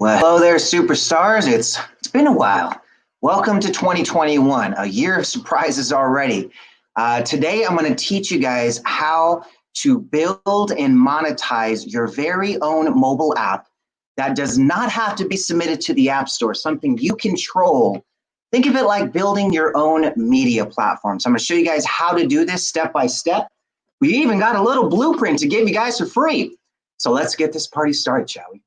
Well, hello there, superstars. It's been a while. Welcome to 2021, a year of surprises already. Today, I'm going to teach you guys how to build and monetize your very own mobile app that does not have to be submitted to the App Store, something you control. Think of it like building your own media platform. So I'm going to show you guys how to do this step by step. We even got a little blueprint to give you guys for free. So let's get this party started, shall we?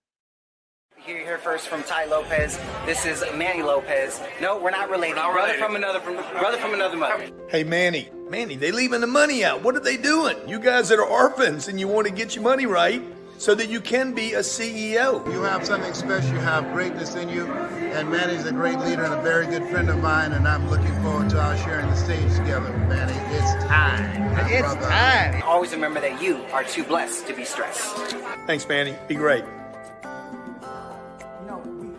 You hear first from Ty Lopez. This is Manny Lopez. No, we're not related. Brother from another mother. Hey, Manny, they leaving the money out. What are they doing? You guys that are orphans and you want to get your money right so that you can be a CEO. You have something special. You have greatness in you. And Manny's a great leader and a very good friend of mine. And I'm looking forward to our sharing the stage together. Manny, it's time. It's time. Always remember that you are too blessed to be stressed. Thanks, Manny. Be great.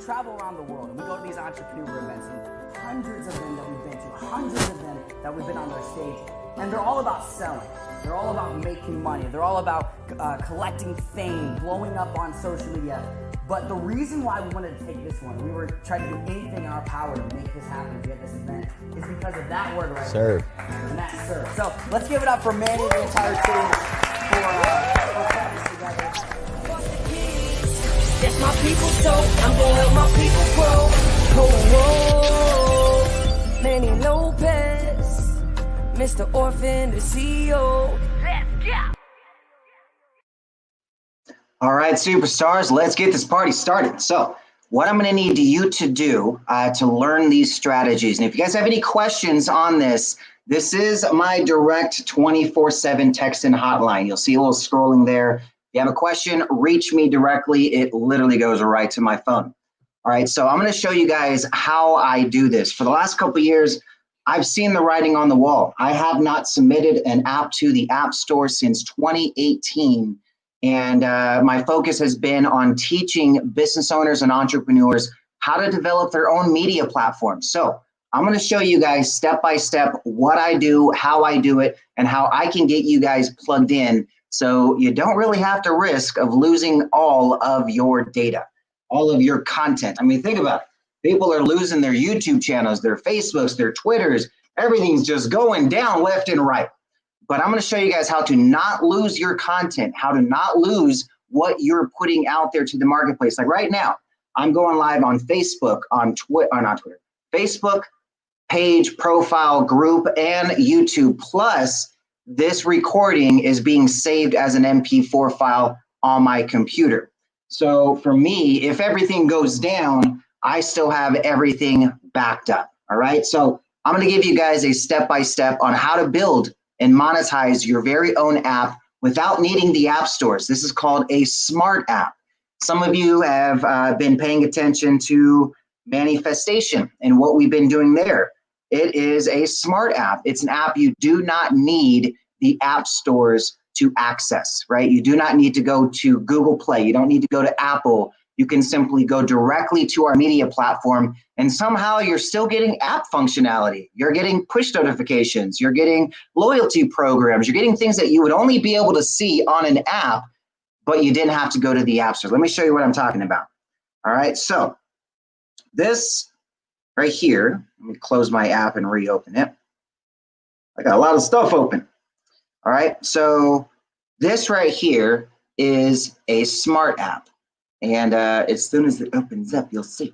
Travel around the world and we go to these entrepreneur events, and hundreds of them that we've been to, hundreds of them that we've been on their stage, and they're all about selling. They're all about making money. They're all about collecting fame, blowing up on social media. But the reason why we wanted to take this one, we were trying to do anything in our power to make this happen, to get this event, is because of that word right Serve. there. And that's serve. So let's give it up for Manny and the entire team for putting this together. That's my people, so I'm gonna help my people grow. Oh, Manny Lopez, Mr. Orphan, the CEO. Let's go. All right, superstars, let's get this party started. So what I'm going to need you to do to learn these strategies, and if you guys have any questions on this, this is my direct 24/7 text and hotline. You'll see a little scrolling there. If you have a question, reach me directly. It literally goes right to my phone. All right, so I'm going to show you guys how I do this. For the last couple of years, I've seen the writing on the wall. I have not submitted an app to the App Store since 2018. And my focus has been on teaching business owners and entrepreneurs how to develop their own media platform. So I'm going to show you guys step by step what I do, how I do it, and how I can get you guys plugged in so you don't really have to risk of losing all of your data, all of your content. I mean, think about it. People are losing their YouTube channels, their Facebooks, their Twitters. Everything's just going down left and right. But I'm going to show you guys how to not lose your content, how to not lose what you're putting out there to the marketplace. Like right now, I'm going live on Facebook, on Twitter, or not Twitter, Facebook page, profile, group, and YouTube. Plus, this recording is being saved as an MP4 file on my computer. So for me, if everything goes down, I still have everything backed up. All right. So I'm going to give you guys a step-by-step on how to build and monetize your very own app without needing the app stores. This is called a smart app. Some of you have been paying attention to manifestation and what we've been doing there. It is a smart app. It's an app you do not need the app stores to access, right? You do not need to go to Google Play. You don't need to go to Apple. You can simply go directly to our media platform, and somehow you're still getting app functionality. You're getting push notifications. You're getting loyalty programs. You're getting things that you would only be able to see on an app, but you didn't have to go to the app store. Let me show you what I'm talking about. All right, so this right here, let me close my app and reopen it. I got a lot of stuff open. All right, so this right here is a smart app. And as soon as it opens up, you'll see.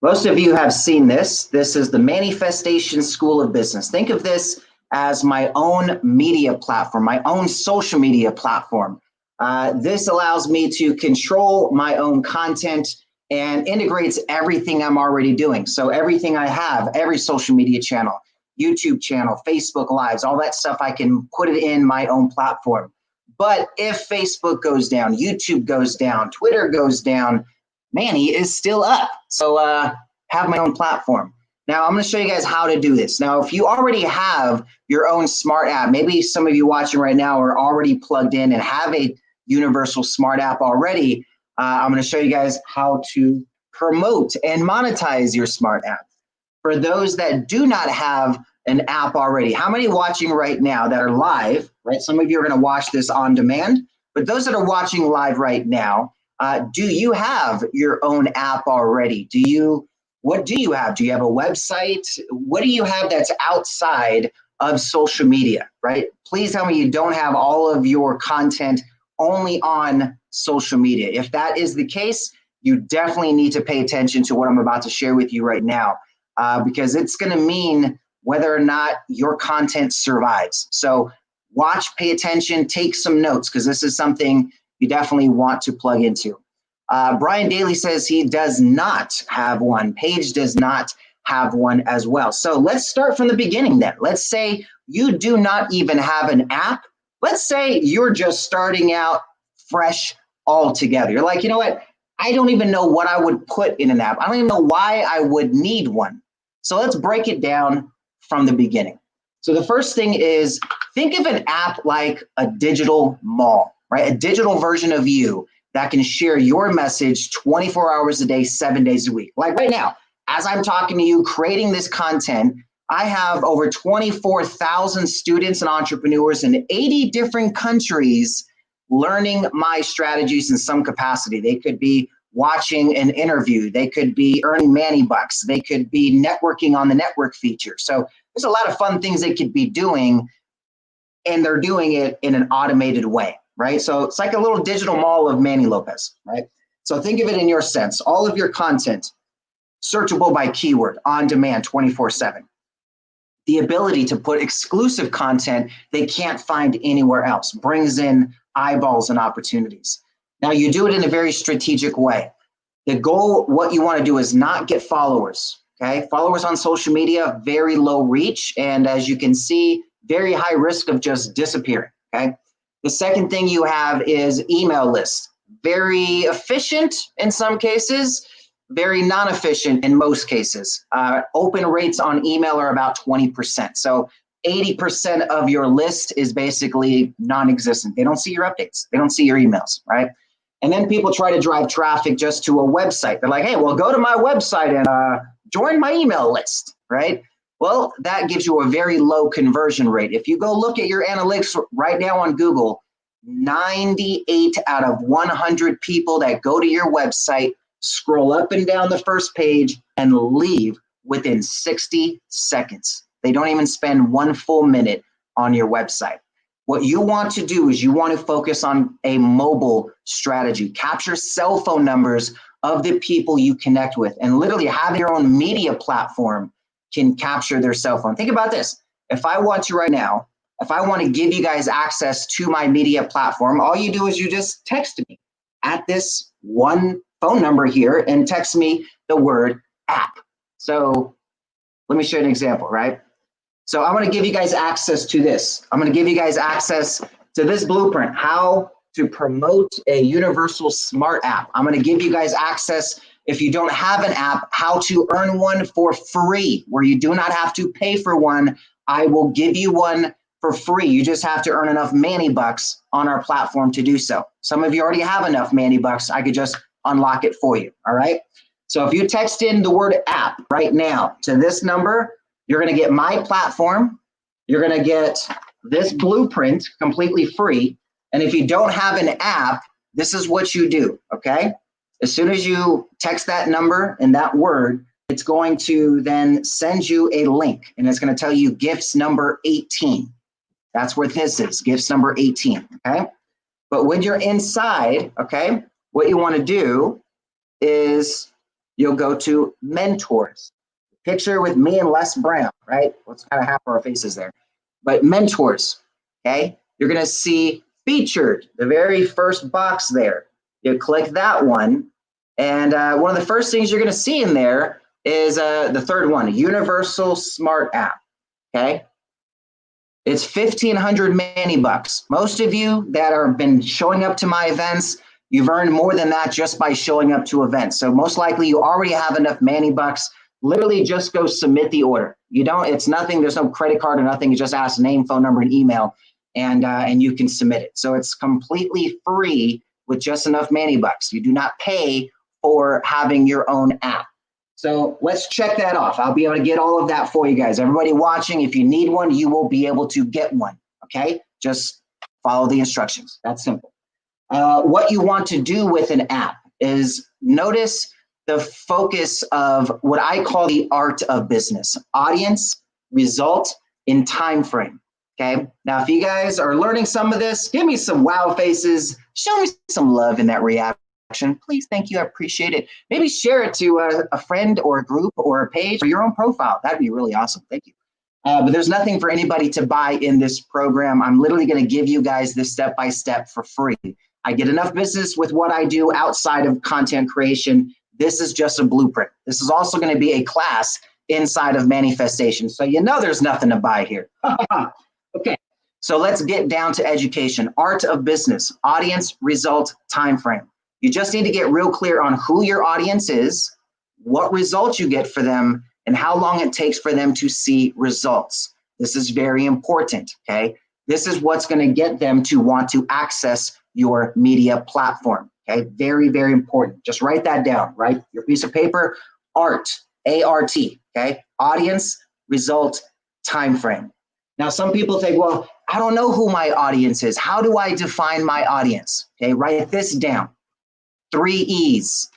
Most of you have seen this. This is the Manifestation School of Business. Think of this as my own media platform, my own social media platform. This allows me to control my own content and integrates everything I'm already doing. So everything I have, every social media channel, YouTube channel, Facebook Lives, all that stuff, I can put it in my own platform. But if Facebook goes down, YouTube goes down, Twitter goes down, Manny is still up. So have my own platform. Now I'm going to show you guys how to do this. Now, if you already have your own smart app, maybe some of you watching right now are already plugged in and have a universal smart app already. I'm going to show you guys how to promote and monetize your smart app. For those that do not have an app already, how many watching right now that are live, right? Some of you are going to watch this on demand, but those that are watching live right now, Do you have your own app already? What do you have? Do you have a website? What do you have that's outside of social media, right? Please tell me you don't have all of your content only on social media. If that is the case, you definitely need to pay attention to what I'm about to share with you right now, because it's going to mean whether or not your content survives. So watch, pay attention, take some notes, because this is something you definitely want to plug into. Brian Daly says he does not have one. Paige does not have one as well. So let's start from the beginning then. Let's say you do not even have an app. Let's say you're just starting out fresh altogether. You're like, you know what? I don't even know what I would put in an app. I don't even know why I would need one. So let's break it down from the beginning. So the first thing is, think of an app like a digital mall, right? A digital version of you that can share your message 24 hours a day, 7 days a week. Like right now, as I'm talking to you, creating this content, I have over 24,000 students and entrepreneurs in 80 different countries learning my strategies in some capacity. They could be watching an interview. They could be earning Manny bucks. They could be networking on the network feature. So there's a lot of fun things they could be doing, and they're doing it in an automated way, right? So it's like a little digital mall of Manny Lopez, right? So think of it in your sense. All of your content, searchable by keyword, on demand, 24/7. The ability to put exclusive content they can't find anywhere else brings in eyeballs and opportunities. Now you do it in a very strategic way. The goal, what you want to do is not get followers, okay? Followers on social media, very low reach. And as you can see, very high risk of just disappearing, okay? The second thing you have is email lists. Very efficient in some cases, very non-efficient in most cases. Open rates on email are about 20%. So 80% of your list is basically non-existent. They don't see your updates. They don't see your emails, right? And then people try to drive traffic just to a website. They're like, hey, well, go to my website and join my email list, right? Well, that gives you a very low conversion rate. If you go look at your analytics right now on Google, 98 out of 100 people that go to your website scroll up and down the first page and leave within 60 seconds. They don't even spend 1 full minute on your website. What you want to do is you want to focus on a mobile strategy. Capture cell phone numbers of the people you connect with, and literally have your own media platform can capture their cell phone. Think about this. If I want to right now, if I want to give you guys access to my media platform, all you do is you just text me at this one phone number here and text me the word app. So let me show you an example, right? So I'm going to give you guys access to this. I'm going to give you guys access to this blueprint, how to promote a universal smart app. I'm going to give you guys access, if you don't have an app, how to earn one for free, where you do not have to pay for one. I will give you one for free. You just have to earn enough Manny bucks on our platform to do so. Some of you already have enough Manny bucks. I could just unlock it for you, all right? So if you text in the word app right now to this number, you're going to get my platform. You're going to get this blueprint completely free. And if you don't have an app, this is what you do, okay? As soon as you text that number and that word, it's going to then send you a link, and it's going to tell you gifts number 18. That's what this is, gifts number 18, okay? But when you're inside, okay, what you want to do is you'll go to mentors. Picture with me and Les Brown, right? Let's kind of half our faces there. But mentors, okay? You're going to see featured, the very first box there. You click that one, and one of the first things you're going to see in there is the third one, Universal Smart App, okay? It's 1,500 Manny bucks. Most of you that have been showing up to my events, you've earned more than that just by showing up to events. So most likely you already have enough Manny bucks. Literally just go submit the order. You don't, it's nothing, there's no credit card or nothing. You just ask name, phone number, and email, and you can submit it. So it's completely free with just enough Manny bucks. You do not pay for having your own app. So let's check that off. I'll be able to get all of that for you guys. Everybody watching, if you need one, you will be able to get one, okay? Just follow the instructions. That's simple. What you want to do with an app. is notice the focus of what I call the art of business: audience, result, and time frame. Okay. Now, if you guys are learning some of this, give me some wow faces. Show me some love in that reaction. Please, thank you. I appreciate it. Maybe share it to a friend or a group or a page or your own profile. That'd be really awesome. Thank you. But there's nothing for anybody to buy in this program. I'm literally going to give you guys this step by step for free. I get enough business with what I do outside of content creation. This is just a blueprint. This is also going to be a class inside of manifestation. So you know there's nothing to buy here. Okay, so let's get down to education. Art of business: audience, result, time frame. You just need to get real clear on who your audience is, what results you get for them, and how long it takes for them to see results. This is very important, okay? This is what's going to get them to want to access your media platform, okay? Very, very important. Just write that down, right? Your piece of paper: ART, A-R-T, okay? Audience, result, time frame. Now, some people think, well, I don't know who my audience is. How do I define my audience? Okay, write this down. 3 E's,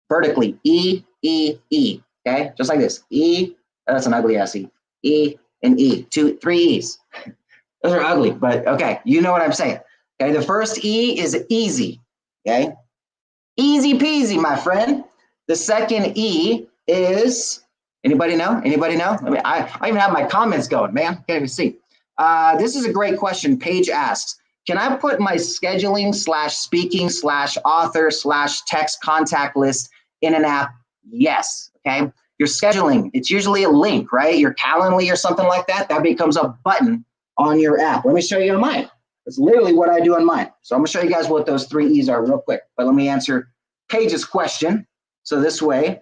vertically, E, E, E, okay? Just like this, E, that's an ugly ass E, E and E, 3 E's. Those are ugly, but okay, you know what I'm saying. Okay, the first E is easy, okay? Easy peasy, my friend. The second E is, anybody know? Anybody know? I mean, I even have my comments going, man. Can't even see. This is a great question. Paige asks, can I put my scheduling / speaking / author / text contact list in an app? Yes. Okay. Your scheduling, it's usually a link, right? Your Calendly or something like that. That becomes a button on your app. Let me show you on mine. It's literally what I do on mine. So I'm gonna show you guys what those 3 E's are real quick. But let me answer Paige's question. So this way,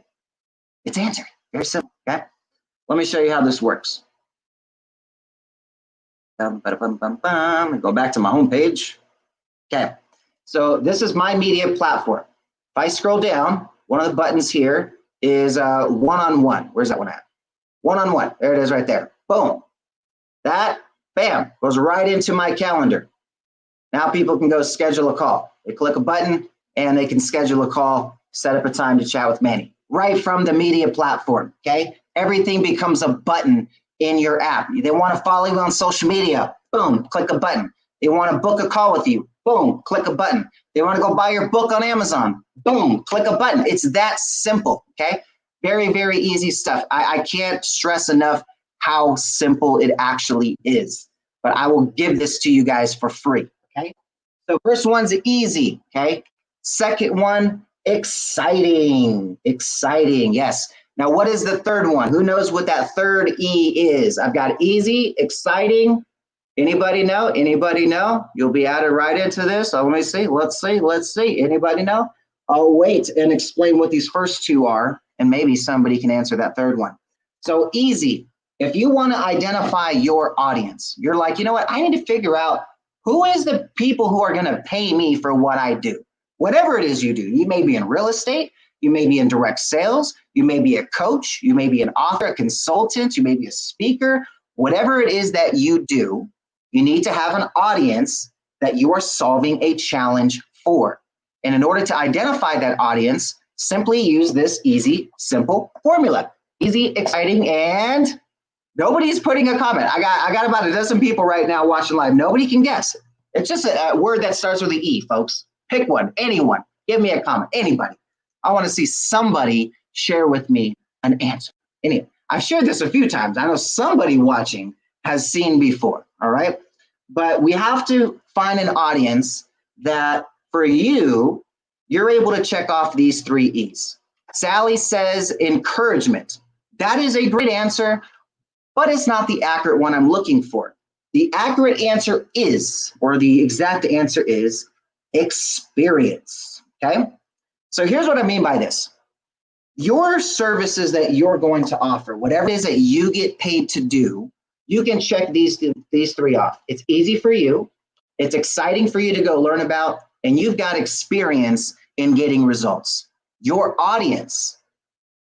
it's answered. Very simple, okay? Let me show you how this works. Go back to my home page. Okay, so this is my media platform. If I scroll down, one of the buttons here is one-on-one. Where's that one at? One-on-one. There it is right there. Boom. That, bam, goes right into my calendar. Now people can go schedule a call. They click a button and they can schedule a call, set up a time to chat with Manny right from the media platform, okay? Everything becomes a button in your app. They want to follow you on social media, boom, click a button. They want to book a call with you, boom, click a button. They want to go buy your book on Amazon, boom, click a button. It's that simple, okay? Very, very easy stuff. I can't stress enough how simple it actually is, but I will give this to you guys for free, okay? So first one's easy, okay? Second one, exciting, exciting, yes. Now, what is the third one? Who knows what that third E is? I've got easy, exciting. Anybody know? Anybody know? You'll be added right into this. So let me see. Let's see. Anybody know? I'll wait and explain what these first two are, and maybe somebody can answer that third one. So easy. If you want to identify your audience, you're like, you know what? I need to figure out who is the people who are going to pay me for what I do. Whatever it is you do. You may be in real estate. You may be in direct sales. You may be a coach. You may be an author, a consultant. You may be a speaker. Whatever it is that you do, you need to have an audience that you are solving a challenge for. And in order to identify that audience, simply use this easy, simple formula. Easy, exciting, and nobody's putting a comment. I got about a dozen people right now watching live. Nobody can guess. It's just a word that starts with an E, folks. Pick one, anyone. Give me a comment, anybody. I want to see somebody share with me an answer. Anyway, I've shared this a few times. I know somebody watching has seen before, all right? But we have to find an audience that for you, you're able to check off these 3 E's. Sally says encouragement. That is a great answer, but it's not the accurate one I'm looking for. The accurate answer is, or the exact answer is, experience, okay? So here's what I mean by this. Your services that you're going to offer, whatever it is that you get paid to do, you can check these 3 off. It's easy for you, it's exciting for you to go learn about, and you've got experience in getting results. Your audience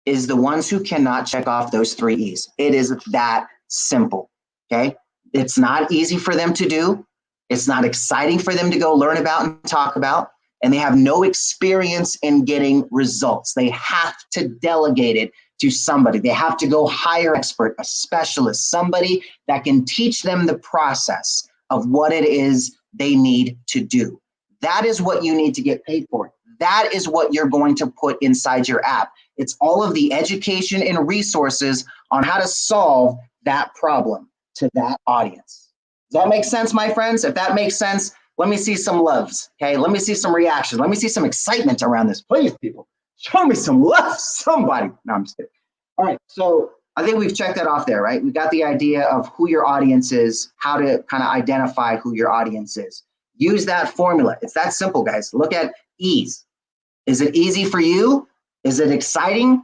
is the ones who cannot check off those 3 E's. It is that simple, okay? It's not easy for them to do. It's not exciting for them to go learn about and talk about. and they have no experience in getting results. They have to delegate it to somebody. They have to go hire an expert, a specialist, somebody that can teach them the process of what it is they need to do. That is what you need to get paid for. That is what you're going to put inside your app. It's all of the education and resources on how to solve that problem to that audience. Does that make sense, my friends? If that makes sense, let me see some loves, okay? Let me see some reaction. Let me see some excitement around this. Please, people, show me some love, somebody. No, I'm just kidding. All right, so I think we've checked that off there, right? We got the idea of who your audience is, how to kind of identify who your audience is. Use that formula. It's that simple, guys. Look at ease. Is it easy for you? Is it exciting?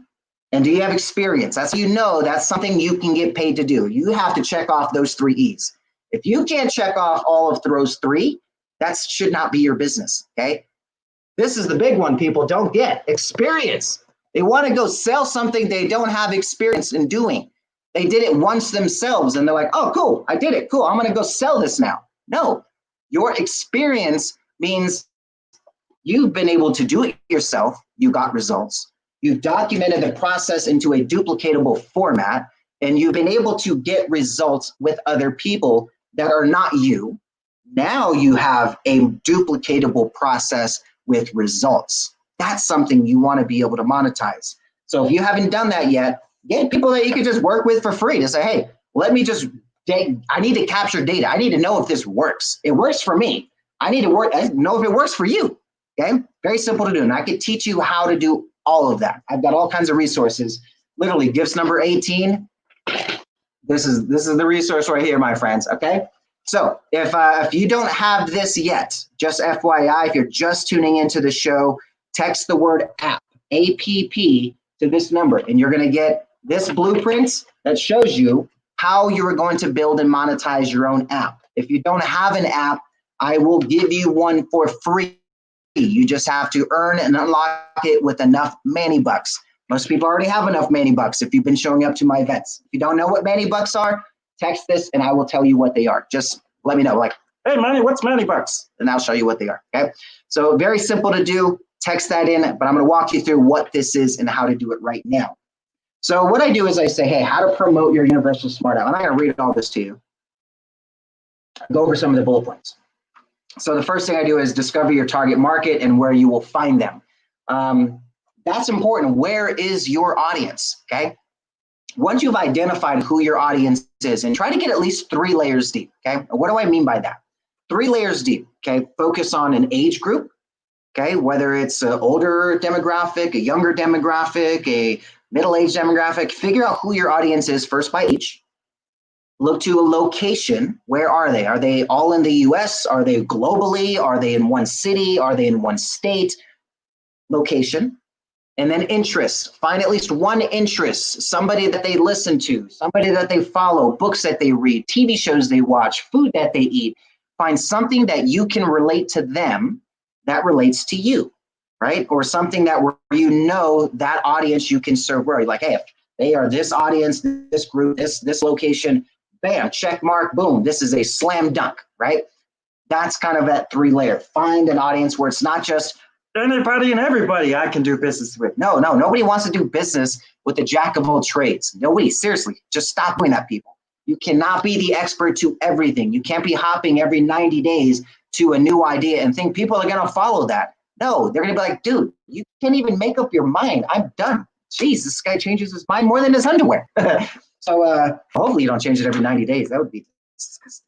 And do you have experience? That's how you know that's something you can get paid to do. You have to check off those 3 E's. If you can't check off all of those 3, that should not be your business, okay? This is the big one people don't get, experience. They want to go sell something they don't have experience in doing. They did it once themselves and they're like, oh, cool, I did it, cool, I'm going to go sell this now. No, your experience means you've been able to do it yourself, you got results. You've documented the process into a duplicatable format, and you've been able to get results with other people that are not you. Now you have a duplicatable process with results. That's something you want to be able to monetize. So if you haven't done that yet, get people that you can just work with for free to say, hey, let me just, I need to capture data. I need to know if this works. It works for me. I need to know if it works for you. Okay, very simple to do. And I could teach you how to do all of that. I've got all kinds of resources. Literally, gifts number 18. This is the resource right here, my friends. Okay. So if you don't have this yet, just FYI, if you're just tuning into the show, text the word app, APP, to this number, and you're going to get this blueprint that shows you how you're going to build and monetize your own app. If you don't have an app, I will give you one for free. You just have to earn and unlock it with enough Manny bucks. Most people already have enough Manny bucks if you've been showing up to my events. If you don't know what Manny bucks are, text this and I will tell you what they are. Just let me know, like, hey, Manny, what's Manny bucks? And I'll show you what they are, okay? So very simple to do. Text that in, but I'm going to walk you through what this is and how to do it right now. So what I do is I say, hey, how to promote your universal smart app. And I'm going to read all this to you. Go over some of the bullet points. So the first thing I do is discover your target market and where you will find them. That's important. Where is your audience, okay? Once you've identified who your audience is, and try to get at least 3 layers deep, okay? What do I mean by that? 3 layers deep, okay? Focus on an age group, okay? Whether it's an older demographic, a younger demographic, a middle-aged demographic, figure out who your audience is first by age. Look to a location. Where are they? Are they all in the US? Are they globally? Are they in one city? Are they in one state? Location. And then interest. Find at least one interest, somebody that they listen to, somebody that they follow, books that they read, TV shows they watch, food that they eat. Find something that you can relate to them that relates to you, right? Or something that where you know that audience you can serve where. Like, hey, if they are this audience, this group, this location, bam, check mark, boom, this is a slam dunk, right? That's kind of that 3 layer. Find an audience where it's not just anybody and everybody I can do business with. No, nobody wants to do business with the jack of all trades. Nobody, seriously, just stop doing that, people. You cannot be the expert to everything. You can't be hopping every 90 days to a new idea and think people are going to follow that. No, they're going to be like, dude, you can't even make up your mind. I'm done. Jeez, this guy changes his mind more than his underwear. So hopefully you don't change it every 90 days. That would be disgusting.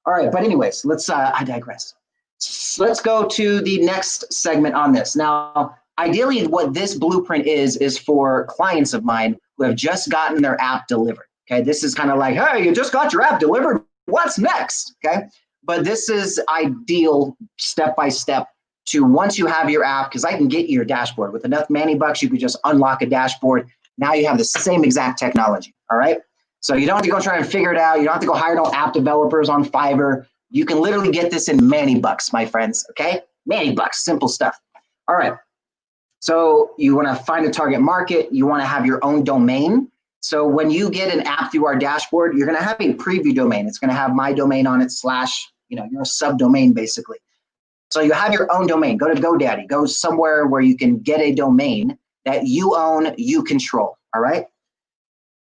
All right, but anyways, I digress. So let's go to the next segment on this. Now, ideally, what this blueprint is for clients of mine who have just gotten their app delivered. Okay, this is kind of like, hey, you just got your app delivered. What's next? Okay, but this is ideal step by step to once you have your app, because I can get you your dashboard. With enough Manny bucks, you could just unlock a dashboard. Now you have the same exact technology, all right? So you don't have to go try and figure it out. You don't have to go hire no app developers on Fiverr. You can literally get this in Manny bucks, my friends, okay? Manny bucks, simple stuff. All right, so you wanna find a target market. You wanna have your own domain. So when you get an app through our dashboard, you're gonna have a preview domain. It's gonna have my domain on it / your subdomain basically. So you have your own domain. Go to GoDaddy. Go somewhere where you can get a domain that you own, you control, all right?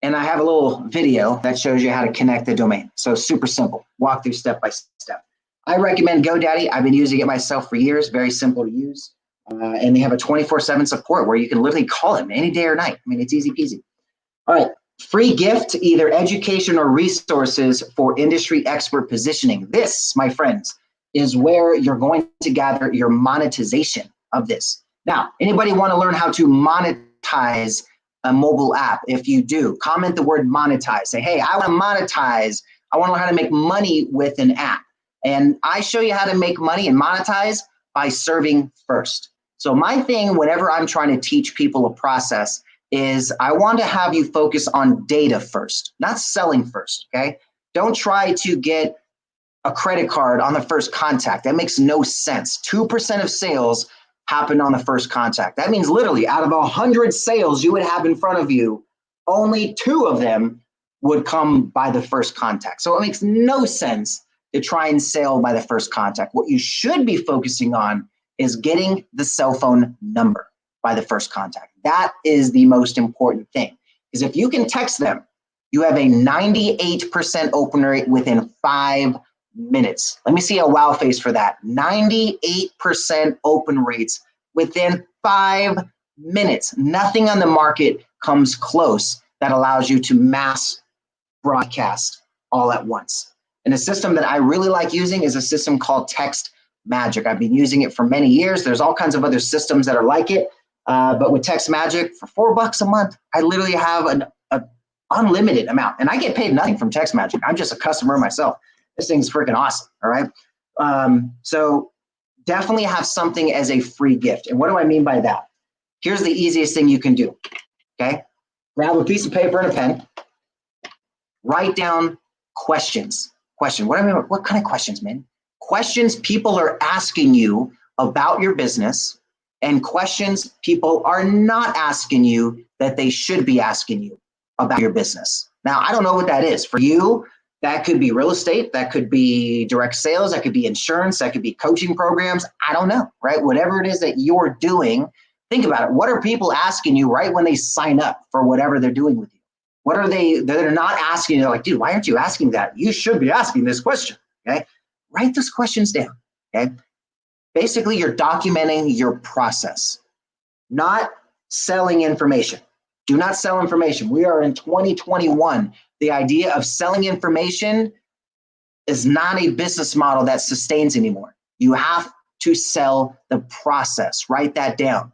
And I have a little video that shows you how to connect the domain. So super simple, walk through step by step. I recommend GoDaddy. I've been using it myself for years, very simple to use. And they have a 24/7 support where you can literally call them any day or night. I mean, it's easy peasy. All right, free gift, either education or resources for industry expert positioning. This, my friends, is where you're going to gather your monetization of this. Now, anybody want to learn how to monetize a mobile app? If you do, comment the word monetize. Say, hey, I want to monetize. I want to learn how to make money with an app. And I show you how to make money and monetize by serving first. So my thing, whenever I'm trying to teach people a process, is I want to have you focus on data first, not selling first, okay? Don't try to get a credit card on the first contact. That makes no sense. 2% of sales happen on the first contact. That means literally out of 100 sales you would have in front of you, only 2 of them would come by the first contact. So it makes no sense to try and sell by the first contact. What you should be focusing on is getting the cell phone number by the first contact. That is the most important thing. Because if you can text them, you have a 98% open rate within 5 minutes. Let me see a wow face for that. 98% open rates within 5 minutes. Nothing on the market comes close that allows you to mass broadcast all at once. And a system that I really like using is a system called Text Magic. I've been using it for many years. There's all kinds of other systems that are like it. But with Text Magic, for $4 a month, I literally have an unlimited amount. And I get paid nothing from Text Magic. I'm just a customer myself. This thing's freaking awesome, all right? So definitely have something as a free gift. And what do I mean by that? Here's the easiest thing you can do, okay? Grab a piece of paper and a pen. Write down questions. What I mean, what kind of questions, man? Questions people are asking you about your business, and questions people are not asking you that they should be asking you about your business. Now, I don't know what that is. For you, that could be real estate, that could be direct sales, that could be insurance, that could be coaching programs. I don't know, right? Whatever it is that you're doing, think about it. What are people asking you right when they sign up for whatever they're doing with you? What are they're not asking you? They're like, dude, why aren't you asking that? You should be asking this question, okay? Write those questions down, okay? Basically, you're documenting your process, not selling information. Do not sell information. We are in 2021. The idea of selling information is not a business model that sustains anymore. You have to sell the process. Write that down.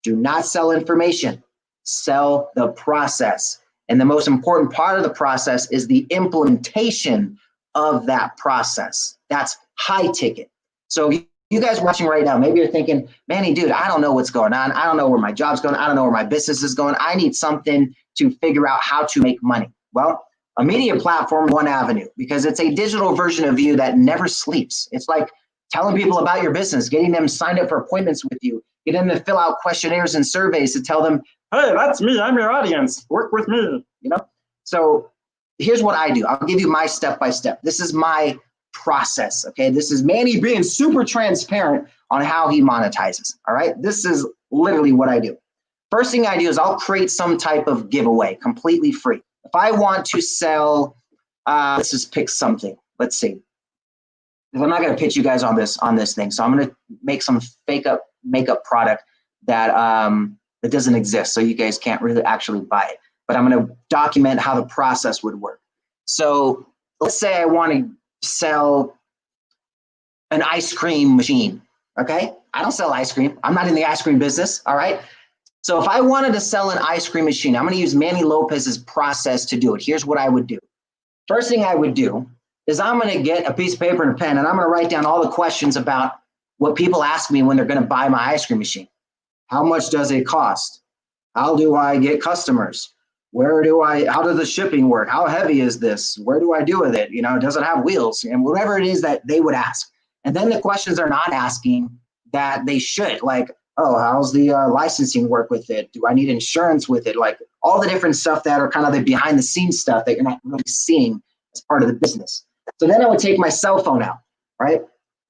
Do not sell information. Sell the process. And the most important part of the process is the implementation of that process. That's high ticket. So you guys watching right now, maybe you're thinking, Manny, dude, I don't know what's going on. I don't know where my job's going. I don't know where my business is going. I need something to figure out how to make money. Well, a media platform is one avenue because it's a digital version of you that never sleeps. It's like telling people about your business, getting them signed up for appointments with you, getting them to fill out questionnaires and surveys to tell them, hey, that's me. I'm your audience. Work with me, you know? So here's what I do. I'll give you my step-by-step. This is my process, okay? This is Manny being super transparent on how he monetizes, all right? This is literally what I do. First thing I do is I'll create some type of giveaway, completely free. If I want to sell, let's just pick something. Let's see. I'm not going to pitch you guys on this thing, so I'm going to make some fake up makeup product that that doesn't exist, so you guys can't really actually buy it. But I'm going to document how the process would work. So let's say I want to sell an ice cream machine, okay? I don't sell ice cream. I'm not in the ice cream business, all right? So if I wanted to sell an ice cream machine, I'm going to use Manny Lopez's process to do it. Here's what I would do. First thing I would do is I'm going to get a piece of paper and a pen, and I'm going to write down all the questions about what people ask me when they're going to buy my ice cream machine. How much does it cost? How do I get customers? How does the shipping work? How heavy is this? Where do I do with it? You know, does it have wheels? And whatever it is that they would ask. And then the questions they're not asking that they should, like, oh, how's the licensing work with it? Do I need insurance with it? Like all the different stuff that are kind of the behind the scenes stuff that you're not really seeing as part of the business. So then I would take my cell phone out, right?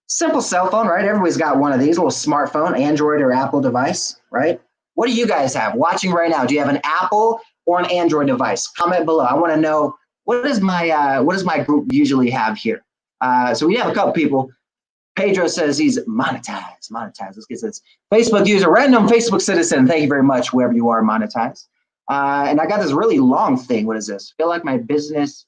Simple cell phone, right? Everybody's got one of these, a little smartphone, Android or Apple device, right? What do you guys have watching right now? Do you have an Apple or an Android device? Comment below. I want to know what does my group usually have here. So we have a couple people. Pedro says he's monetized. Let's get this. Facebook user, random Facebook citizen. Thank you very much, whoever you are, monetized. And I got this really long thing. What is this? Feel like my business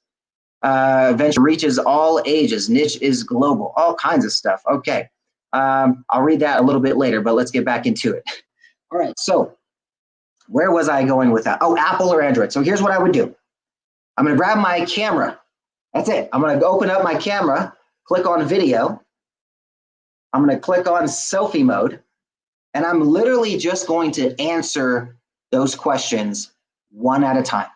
venture reaches all ages. Niche is global. All kinds of stuff. Okay. I'll read that a little bit later, but let's get back into it. All right. So where was I going with that? Oh, Apple or Android. So here's what I would do. I'm going to grab my camera. That's it. I'm going to open up my camera, click on video. I'm going to click on selfie mode, and I'm literally just going to answer those questions one at a time.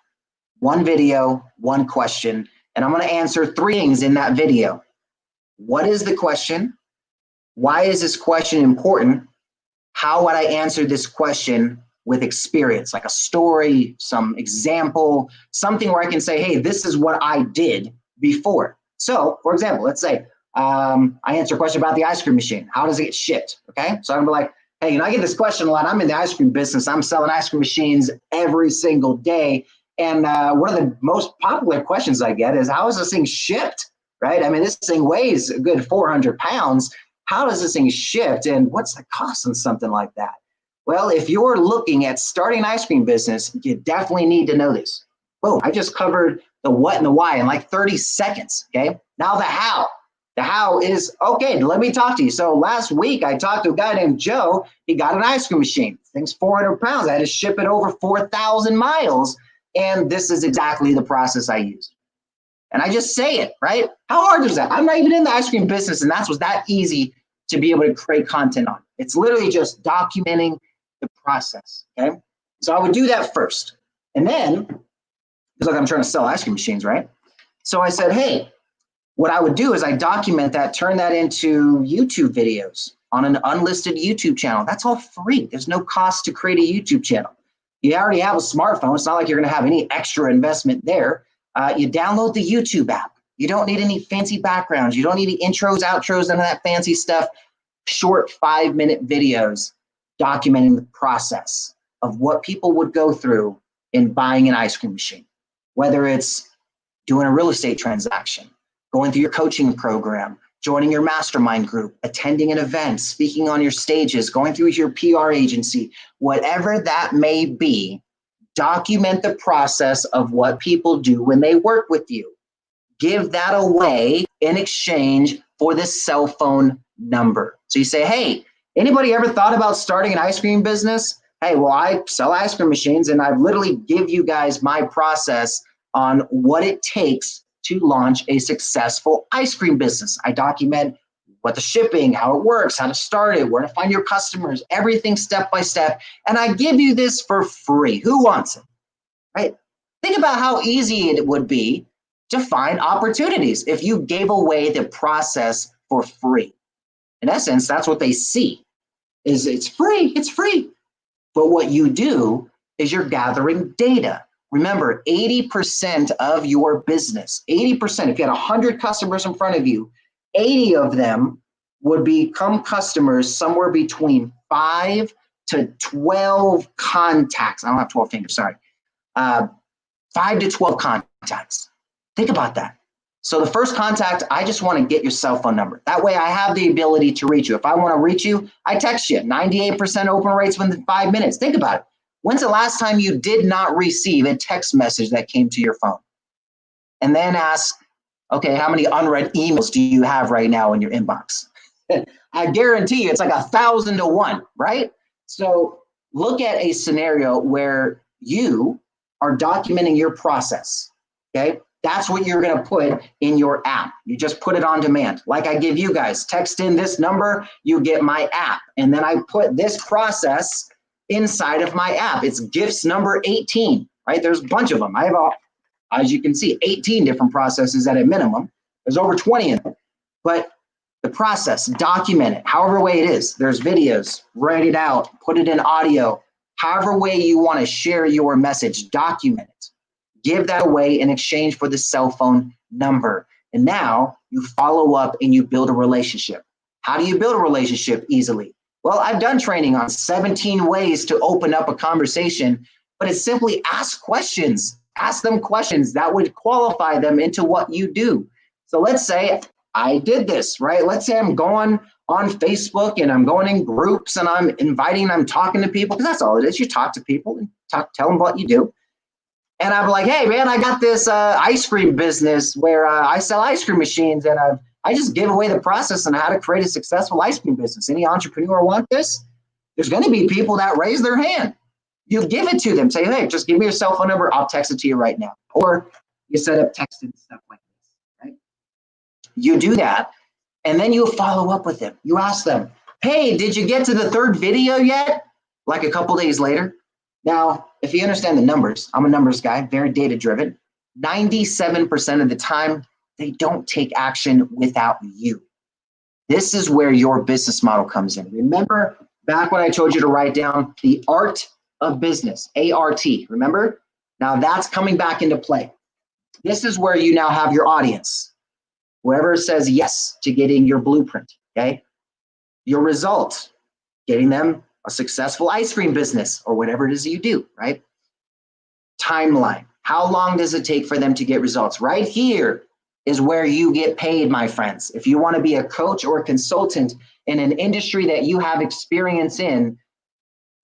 One video, one question, and I'm going to answer 3 things in that video. What is the question? Why is this question important? How would I answer this question with experience, like a story, some example, something where I can say, hey, this is what I did before. So, for example, let's say I answer a question about the ice cream machine. How does it get shipped? Okay, so I'm gonna be like, hey, I get this question a lot. I'm in the ice cream business. I'm selling ice cream machines every single day. And one of the most popular questions I get is, how is this thing shipped, right? I mean, this thing weighs a good 400 pounds. How does this thing shipped? And what's the cost on something like that? Well, if you're looking at starting an ice cream business, you definitely need to know this. Boom, I just covered the what and the why in like 30 seconds, okay? Now the how. The how is, okay, let me talk to you. So last week I talked to a guy named Joe. He got an ice cream machine. The thing's 400 pounds. I had to ship it over 4,000 miles. And this is exactly the process I used. And I just say it, right? How hard is that? I'm not even in the ice cream business, and was that easy to be able to create content on. It's literally just documenting the process, okay? So I would do that first. And then, it's like I'm trying to sell ice cream machines, right? So I said, hey, what I would do is I document that, turn that into YouTube videos on an unlisted YouTube channel. That's all free. There's no cost to create a YouTube channel. You already have a smartphone. It's not like you're going to have any extra investment there. You download the YouTube app. You don't need any fancy backgrounds. You don't need any intros, outros, none of that fancy stuff. Short 5-minute videos documenting the process of what people would go through in buying an ice cream machine, whether it's doing a real estate transaction, going through your coaching program, joining your mastermind group, attending an event, speaking on your stages, going through your PR agency, whatever that may be. Document the process of what people do when they work with you. Give that away in exchange for this cell phone number. So you say, hey, anybody ever thought about starting an ice cream business? Hey, well, I sell ice cream machines, and I literally give you guys my process on what it takes to launch a successful ice cream business. I document what the shipping, how it works, how to start it, where to find your customers, everything step by step. And I give you this for free. Who wants it, right? Think about how easy it would be to find opportunities if you gave away the process for free. In essence, that's what they see, is it's free. But what you do is you're gathering data. Remember, 80% of your business, 80%, if you had 100 customers in front of you, 80 of them would become customers somewhere between 5 to 12 contacts. I don't have 12 fingers, sorry. 5 to 12 contacts. Think about that. So the first contact, I just want to get your cell phone number. That way I have the ability to reach you. If I want to reach you, I text you. 98% open rates within 5 minutes. Think about it. When's the last time you did not receive a text message that came to your phone? And then ask, okay, how many unread emails do you have right now in your inbox? I guarantee you it's like 1,000 to 1, right? So look at a scenario where you are documenting your process, okay? That's what you're gonna put in your app. You just put it on demand. Like I give you guys, text in this number, you get my app. And then I put this process inside of my app. It's gifts number 18, right? There's a bunch of them. I have, as you can see, 18 different processes at a minimum. There's over 20 in them. But the process, document it, however way it is. There's videos, write it out, put it in audio, however way you want to share your message, document it. Give that away in exchange for the cell phone number. And now you follow up and you build a relationship. How do you build a relationship easily? Well, I've done training on 17 ways to open up a conversation, but it's simply ask questions. Ask them questions that would qualify them into what you do. So let's say I did this, right? Let's say I'm going on Facebook and I'm going in groups and I'm inviting, I'm talking to people, because that's all it is. You talk to people and tell them what you do. And I'm like, hey, man, I got this ice cream business where I sell ice cream machines, and I just give away the process on how to create a successful ice cream business. Any entrepreneur want this? There's going to be people that raise their hand. You give it to them. Say, hey, just give me your cell phone number. I'll text it to you right now. Or you set up texting stuff like this, right? You do that, and then you follow up with them. You ask them, hey, did you get to the 3rd video yet? Like a couple days later. Now, if you understand the numbers, I'm a numbers guy, very data driven. 97% of the time, they don't take action without you. This is where your business model comes in. Remember back when I told you to write down the art of business, ART, remember? Now that's coming back into play. This is where you now have your audience. Whoever says yes to getting your blueprint, okay? Your result, getting them a successful ice cream business or whatever it is you do, right? Timeline. How long does it take for them to get results? Right here is where you get paid, my friends. If you want to be a coach or a consultant in an industry that you have experience in,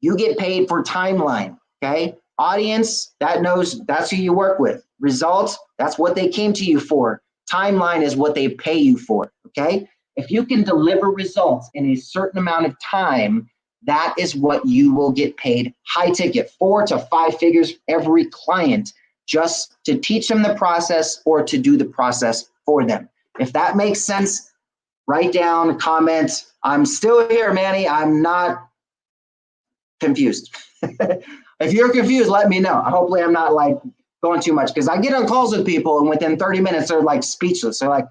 you get paid for timeline, okay? Audience, that knows that's who you work with. Results, that's what they came to you for. Timeline is what they pay you for, okay? If you can deliver results in a certain amount of time, that is what you will get paid. High ticket, 4 to 5 figures every client, just to teach them the process or to do the process for them. If that makes sense, write down, comment. I'm still here, Manny. I'm not confused. If you're confused, let me know. Hopefully I'm not like going too much, because I get on calls with people and within 30 minutes they're like speechless. They're like,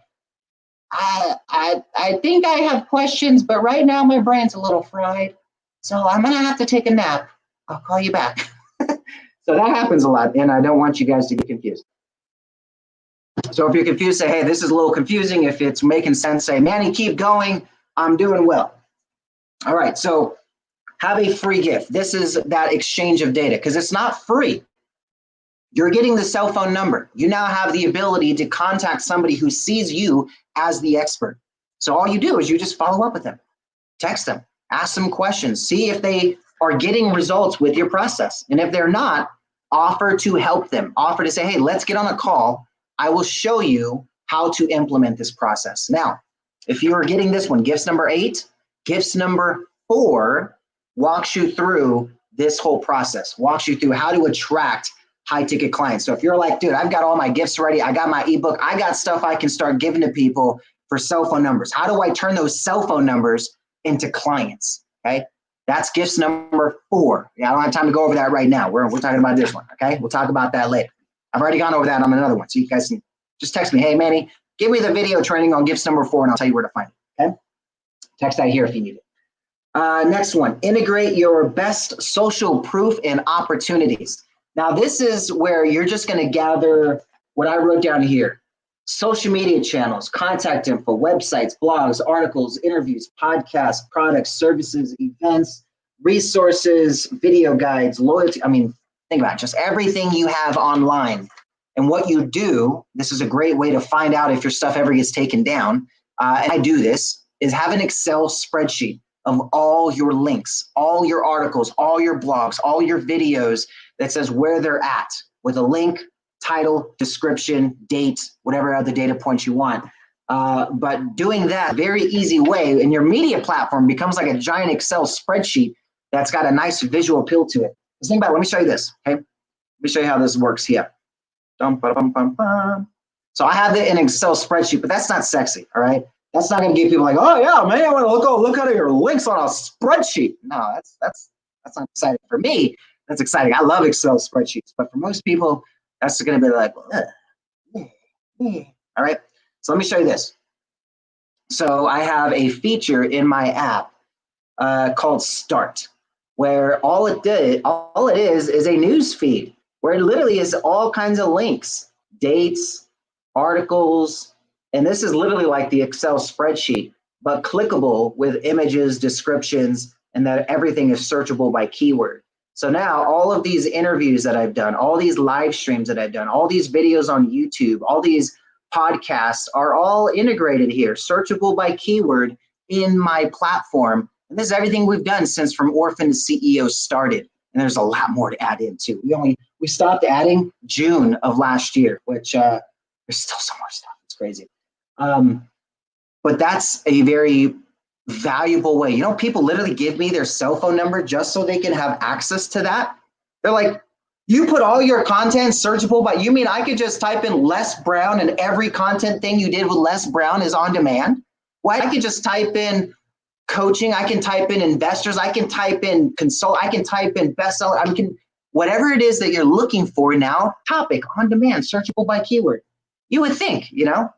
I think I have questions, but right now my brain's a little fried. So I'm gonna have to take a nap. I'll call you back. So that happens a lot, and I don't want you guys to get confused. So if you're confused, say, hey, this is a little confusing. If it's making sense, say, Manny, keep going. I'm doing well. All right, so have a free gift. This is that exchange of data, because it's not free. You're getting the cell phone number. You now have the ability to contact somebody who sees you as the expert. So all you do is you just follow up with them, text them, ask them questions, see if they are getting results with your process. And if they're not, offer to help them. Offer to say, hey, let's get on a call. I will show you how to implement this process. Now, if you are getting this one, gifts number 8, gifts number 4 walks you through this whole process, walks you through how to attract high ticket clients. So if you're like, dude, I've got all my gifts ready, I got my ebook, I got stuff I can start giving to people for cell phone numbers. How do I turn those cell phone numbers into clients? Okay, that's gifts number 4. Yeah, I don't have time to go over that right now. We're talking about this one. Okay, we'll talk about that later. I've already gone over that on another one, so you guys can just text me, hey Manny, give me the video training on gifts number 4, and I'll tell you where to find it. Okay, text that here if you need it. Next one, integrate your best social proof and opportunities. Now, this is where you're just going to gather what I wrote down here: social media channels, contact info, websites, blogs, articles, interviews, podcasts, products, services, events, resources, video guides, loyalty. I mean, think about it, just everything you have online. And what you do, this is a great way to find out if your stuff ever gets taken down, and I do this, is have an Excel spreadsheet of all your links, all your articles, all your blogs, all your videos that says where they're at with a link, title, description, date, whatever other data points you want. But doing that very easy way, and your media platform becomes like a giant Excel spreadsheet that's got a nice visual appeal to it. Just think about it. Let me show you this, okay? Let me show you how this works here. So I have it in an Excel spreadsheet, but that's not sexy, all right? That's not going to get people like, oh yeah, man, I want to look at your links on a spreadsheet. No, that's not exciting. For me, that's exciting. I love Excel spreadsheets, but for most people, that's going to be like, all right. So let me show you this. So I have a feature in my app called Start, where all it is a news feed where it literally is all kinds of links, dates, articles. And this is literally like the Excel spreadsheet, but clickable with images, descriptions, and that everything is searchable by keyword. So now all of these interviews that I've done, all these live streams that I've done, all these videos on YouTube, all these podcasts are all integrated here, searchable by keyword in my platform. And this is everything we've done since From Orphan to CEO started. And there's a lot more to add into. We stopped adding June of last year, which there's still some more stuff. It's crazy. But that's a very valuable way. You know, people literally give me their cell phone number just so they can have access to that. They're like, you put all your content searchable, but you mean I could just type in Les Brown and every content thing you did with Les Brown is on demand? Well, I could just type in coaching, I can type in investors, I can type in consult, I can type in bestseller, I can, whatever it is that you're looking for now, topic, on demand, searchable by keyword. You would think, you know,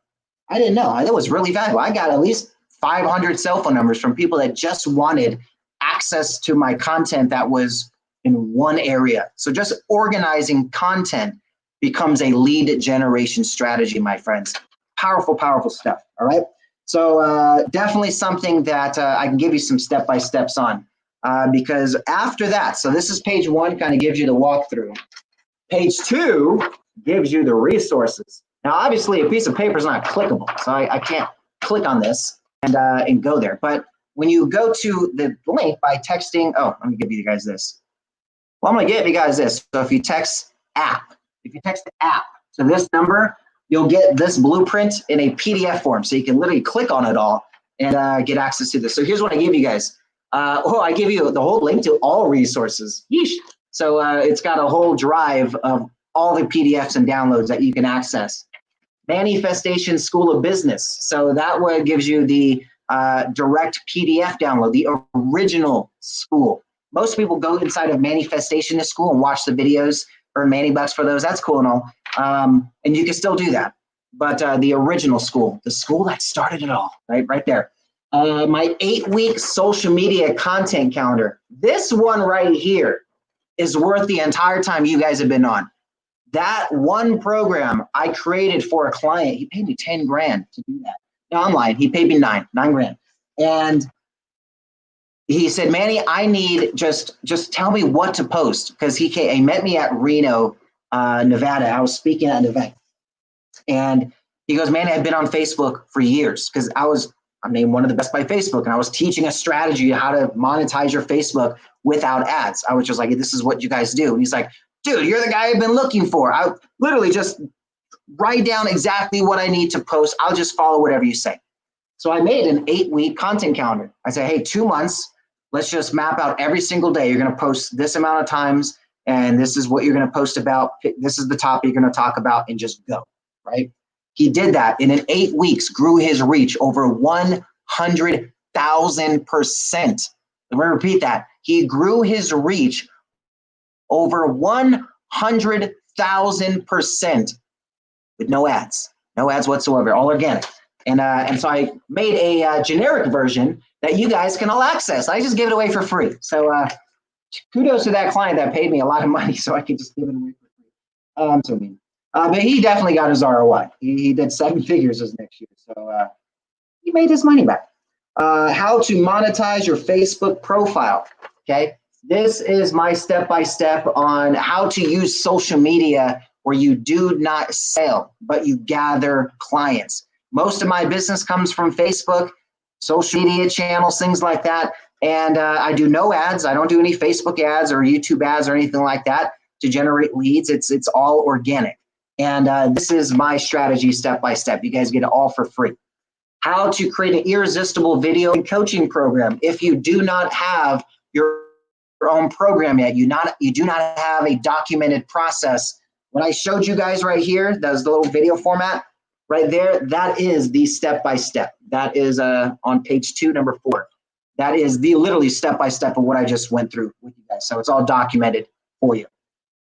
I didn't know. That was really valuable. I got at least 500 cell phone numbers from people that just wanted access to my content that was in one area. So just organizing content becomes a lead generation strategy, my friends. Powerful, powerful stuff. All right. So definitely something that I can give you some step-by-steps on because after that, so this is page 1, kind of gives you the walkthrough. Page 2 gives you the resources. Now, obviously, a piece of paper is not clickable, so I can't click on this and go there. But when you go to the link by texting, oh, let me give you guys this. Well, I'm going to give you guys this. So if you text app to this number, you'll get this blueprint in a PDF form. So you can literally click on it all and get access to this. So here's what I give you guys. I give you the whole link to all resources. Yeesh. So it's got a whole drive of all the PDFs and downloads that you can access. Manifestation School of Business. So that one gives you the direct PDF download, the original school. Most people go inside of Manifestation School and watch the videos, earn Manny bucks for those. That's cool and all. And you can still do that. But the original school, the school that started it all, right there. My 8-week social media content calendar. This one right here is worth the entire time you guys have been on. That one program I created for a client, he paid me 10 grand to do that. No, I'm lying. He paid me nine grand. And he said, Manny, I need just tell me what to post. Because he met me at Reno, Nevada. I was speaking at an event. And he goes, Manny, I've been on Facebook for years because I'm named one of the best by Facebook. And I was teaching a strategy how to monetize your Facebook without ads. I was just like, this is what you guys do. And he's like, dude, you're the guy I've been looking for. I literally just write down exactly what I need to post. I'll just follow whatever you say. So I made an 8-week content calendar. I said, hey, 2 months, let's just map out every single day. You're going to post this amount of times, and this is what you're going to post about. This is the topic you're going to talk about, and just go, right? He did that, and in 8 weeks, grew his reach over 100,000%. Let me repeat that. He grew his reach over 100,000% with no ads whatsoever, all organic. And so I made a generic version that you guys can all access. I just give it away for free. So kudos to that client that paid me a lot of money so I could just give it away for free. I'm so mean. But he definitely got his ROI. He did 7 figures this next year. So he made his money back. How to monetize your Facebook profile, okay? This is my step-by-step on how to use social media where you do not sell, but you gather clients. Most of my business comes from Facebook, social media channels, things like that. And I do no ads. I don't do any Facebook ads or YouTube ads or anything like that to generate leads. It's all organic. And this is my strategy step-by-step. You guys get it all for free. How to create an irresistible video and coaching program. If you do not have your own program yet, you do not have a documented process. What I showed you guys right here, that's the little video format right there, that is the step-by-step. That is on page 2, number 4. That is the literally step-by-step of what I just went through with you guys. So it's all documented for you.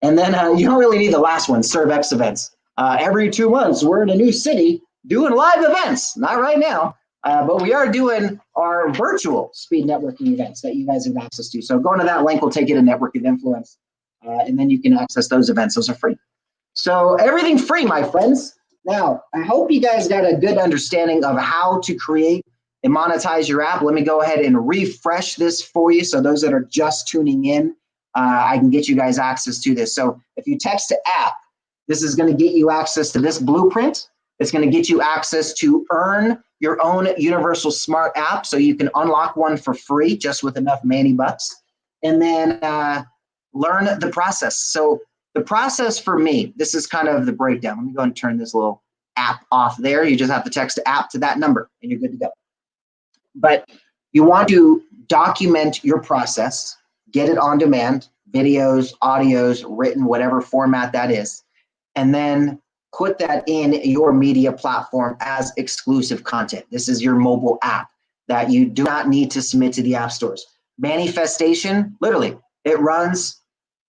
And then you don't really need the last one, ServeX events. Every 2 months, we're in a new city doing live events. Not right now, but we are doing our virtual speed networking events that you guys have access to. So going to that link will take you to Network of Influence, and then you can access those events. Those are free. So everything free, my friends. Now, I hope you guys got a good understanding of how to create and monetize your app. Let me go ahead and refresh this for you. So those that are just tuning in, I can get you guys access to this. So if you text to app, this is going to get you access to this blueprint. It's going to get you access to earn your own universal smart app, so you can unlock one for free just with enough Manny bucks, and then learn the process. So the process for me, this is kind of the breakdown. Let me go and turn this little app off there. You just have to text app to that number and you're good to go. But you want to document your process, get it on demand, videos, audios, written, whatever format that is, and then put that in your media platform as exclusive content. This is your mobile app that you do not need to submit to the app stores. Manifestation, literally, it runs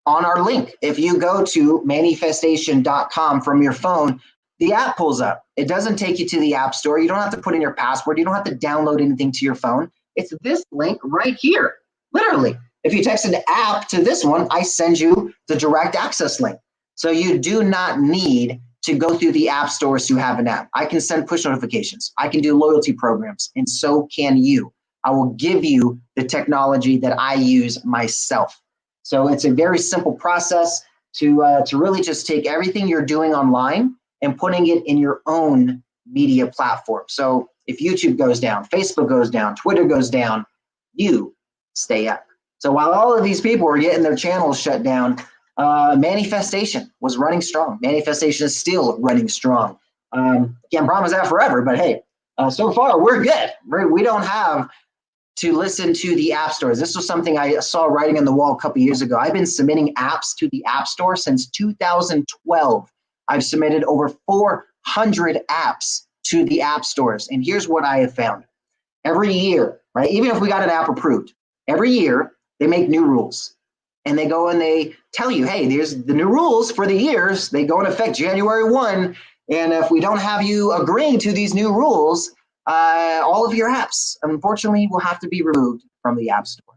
on our link. If you go to manifestation.com from your phone, the app pulls up. It doesn't take you to the app store. You don't have to put in your password. You don't have to download anything to your phone. It's this link right here, literally. If you text an app to this one, I send you the direct access link. So you do not need to go through the app stores to have an app. I can send push notifications. I can do loyalty programs, and so can you. I will give you the technology that I use myself. So it's a very simple process to really just take everything you're doing online and putting it in your own media platform. So if YouTube goes down, Facebook goes down, Twitter goes down, you stay up. So while all of these people were getting their channels shut down, Manifestation was running strong. Manifestation is still running strong. Can't promise that forever, but hey, so far we're good. We don't have to listen to the app stores. This was something I saw writing on the wall a couple years ago. I've been submitting apps to the app store since 2012. I've submitted over 400 apps to the app stores. And here's what I have found. Every year, right, even if we got an app approved, every year they make new rules. And they go and they tell you, hey, there's the new rules for the years. They go in effect January 1. And if we don't have you agreeing to these new rules, all of your apps, unfortunately, will have to be removed from the App Store.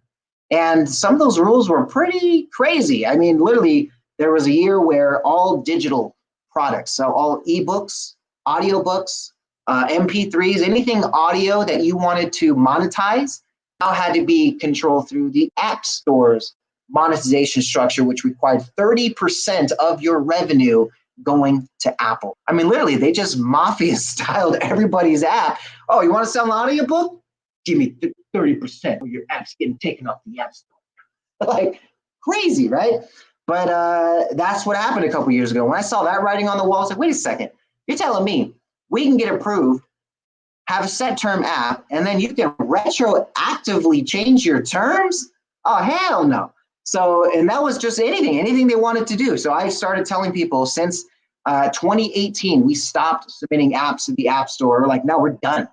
And some of those rules were pretty crazy. I mean, literally, there was a year where all digital products, so all ebooks, audiobooks, MP3s, anything audio that you wanted to monetize, now had to be controlled through the App Store's monetization structure, which required 30% of your revenue going to Apple. I mean, literally, they just mafia styled everybody's app. Oh, you want to sell an audiobook? Give me 30% of your app's getting taken off the App Store. Like crazy, right? But that's what happened a couple years ago. When I saw that writing on the wall, I was like, wait a second, you're telling me we can get approved, have a set term app, and then you can retroactively change your terms? Oh, hell no. So, and that was just anything they wanted to do. So I started telling people since 2018, we stopped submitting apps to the App Store. We're like, no, we're done,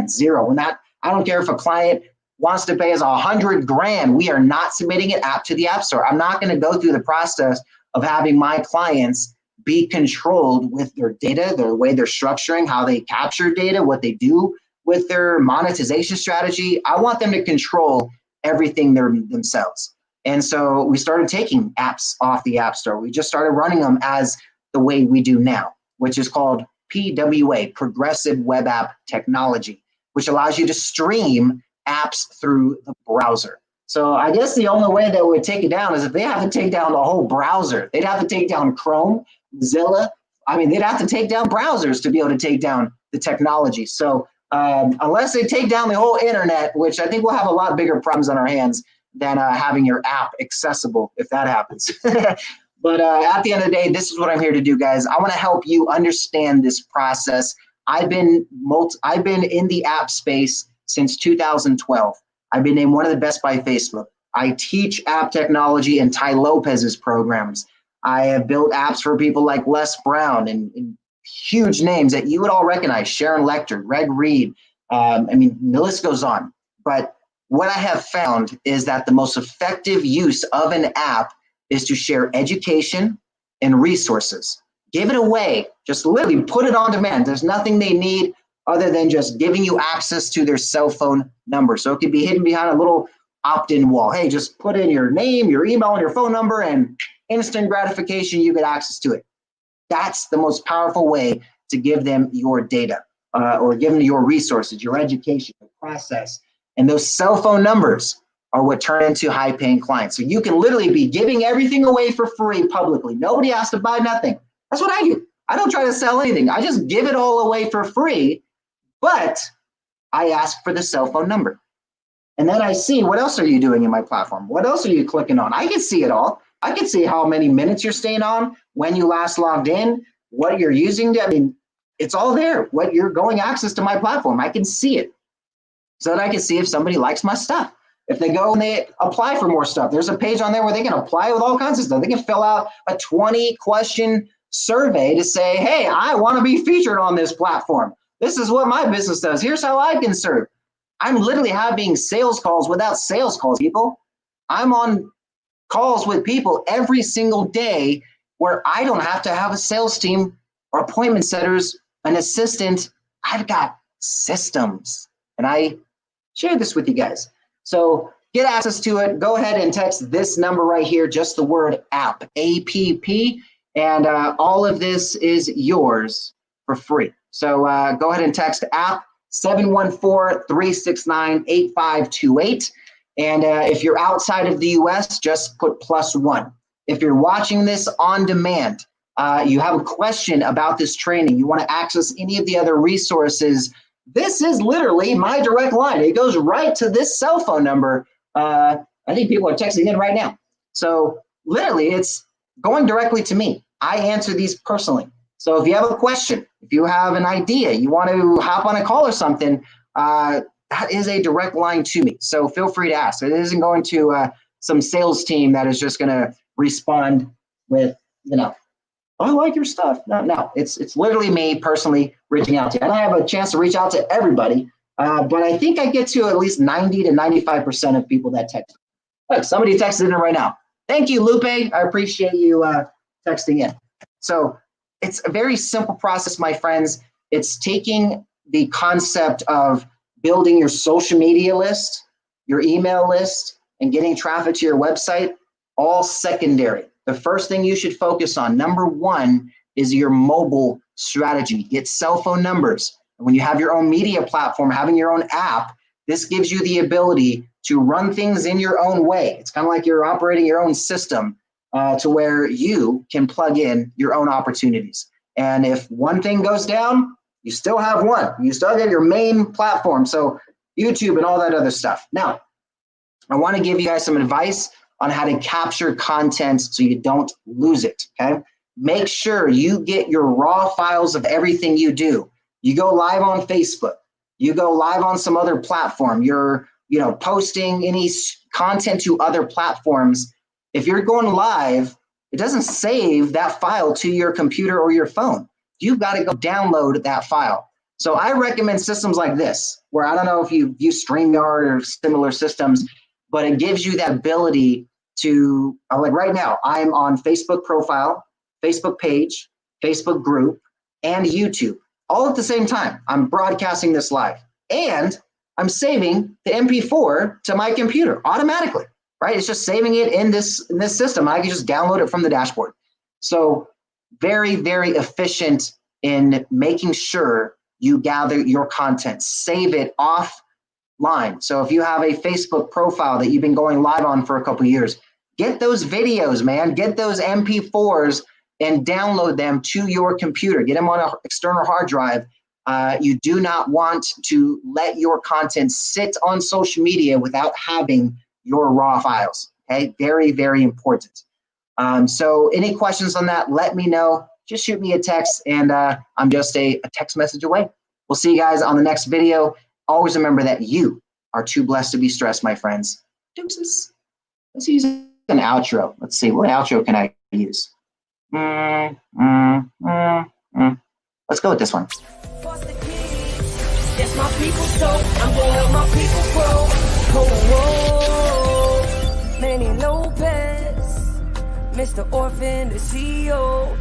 zero. We're not, I don't care if a client wants to pay us $100 grand. We are not submitting an app to the App Store. I'm not going to go through the process of having my clients be controlled with their data, the way they're structuring, how they capture data, what they do with their monetization strategy. I want them to control everything themselves. And so we started taking apps off the App Store. We just started running them as the way we do now, which is called PWA, Progressive Web App Technology, which allows you to stream apps through the browser. So I guess the only way that would take it down is if they have to take down the whole browser. They'd have to take down Chrome, Mozilla. I mean, they'd have to take down browsers to be able to take down the technology. So unless they take down the whole internet, which I think we'll have a lot bigger problems on our hands than having your app accessible if that happens. But at the end of the day, this is what I'm here to do, guys. I want to help you understand this process. I've been in the app space since 2012. I've been named one of the best by Facebook. I teach app technology in Ty Lopez's programs. I have built apps for people like Les Brown and huge names that you would all recognize, Sharon Lecter, Greg Reed. I mean, the list goes on. But what I have found is that the most effective use of an app is to share education and resources. Give it away. Just literally put it on demand. There's nothing they need other than just giving you access to their cell phone number. So it could be hidden behind a little opt-in wall. Hey, just put in your name, your email, and your phone number, and instant gratification, you get access to it. That's the most powerful way to give them your data or give them your resources, your education, your process. And those cell phone numbers are what turn into high paying clients. So you can literally be giving everything away for free publicly. Nobody has to buy nothing. That's what I do. I don't try to sell anything. I just give it all away for free, but I ask for the cell phone number. And then I see, what else are you doing in my platform? What else are you clicking on? I can see it all. I can see how many minutes you're staying on, when you last logged in, what you're using. I mean, it's all there, what you're going access to my platform. I can see it so that I can see if somebody likes my stuff. If they go and they apply for more stuff, there's a page on there where they can apply with all kinds of stuff. They can fill out a 20-question survey to say, hey, I want to be featured on this platform. This is what my business does. Here's how I can serve. I'm literally having sales calls without sales calls, people. I'm on calls with people every single day where I don't have to have a sales team or appointment setters, an assistant. I've got systems, and I share this with you guys. So get access to it. Go ahead and text this number right here, just the word app, A-P-P, and all of this is yours for free. So go ahead and text app 714-369-8528. And if you're outside of the US, just put +1. If you're watching this on demand, you have a question about this training, you want to access any of the other resources, this is literally my direct line. It goes right to this cell phone number. I think people are texting in right now. So literally, it's going directly to me. I answer these personally. So if you have a question, if you have an idea, you want to hop on a call or something, that is a direct line to me. So feel free to ask. It isn't going to some sales team that is just going to respond with, I like your stuff. No, it's literally me personally reaching out to you. I don't have a chance to reach out to everybody, but I think I get to at least 90 to 95% of people that text. Look, somebody texted in right now. Thank you, Lupe. I appreciate you texting in. So it's a very simple process, my friends. It's taking the concept of building your social media list, your email list, and getting traffic to your website, all secondary. The first thing you should focus on, number one, is your mobile strategy. Get cell phone numbers. And when you have your own media platform, having your own app, this gives you the ability to run things in your own way. It's kind of like you're operating your own system to where you can plug in your own opportunities. And if one thing goes down, you still have one. You still have your main platform. So YouTube and all that other stuff. Now, I want to give you guys some advice on how to capture content so you don't lose it, okay? Make sure you get your raw files of everything you do. You go live on Facebook. You go live on some other platform. You're, posting any content to other platforms. If you're going live, it doesn't save that file to your computer or your phone. You've got to go download that file. So I recommend systems like this, where I don't know if you use StreamYard or similar systems, but it gives you that ability to, like right now, I'm on Facebook profile, Facebook page, Facebook group, and YouTube, all at the same time. I'm broadcasting this live, and I'm saving the MP4 to my computer automatically, right? It's just saving it in this system. I can just download it from the dashboard. So very, very efficient in making sure you gather your content, save it offline. So if you have a Facebook profile that you've been going live on for a couple of years, get those videos, man, get those MP4s and download them to your computer. Get them on an external hard drive. You do not want to let your content sit on social media without having your raw files, okay? Very, very important. So any questions on that, let me know. Just shoot me a text, and I'm just a text message away. We'll see you guys on the next video. Always remember that you are too blessed to be stressed, my friends. Deuces. Let's use an outro. Let's see, what outro can I use? Let's go with this one. Yes, my people, so I'm gonna help my people grow. Oh, Manny Lopez, Mr. Orphan, the CEO.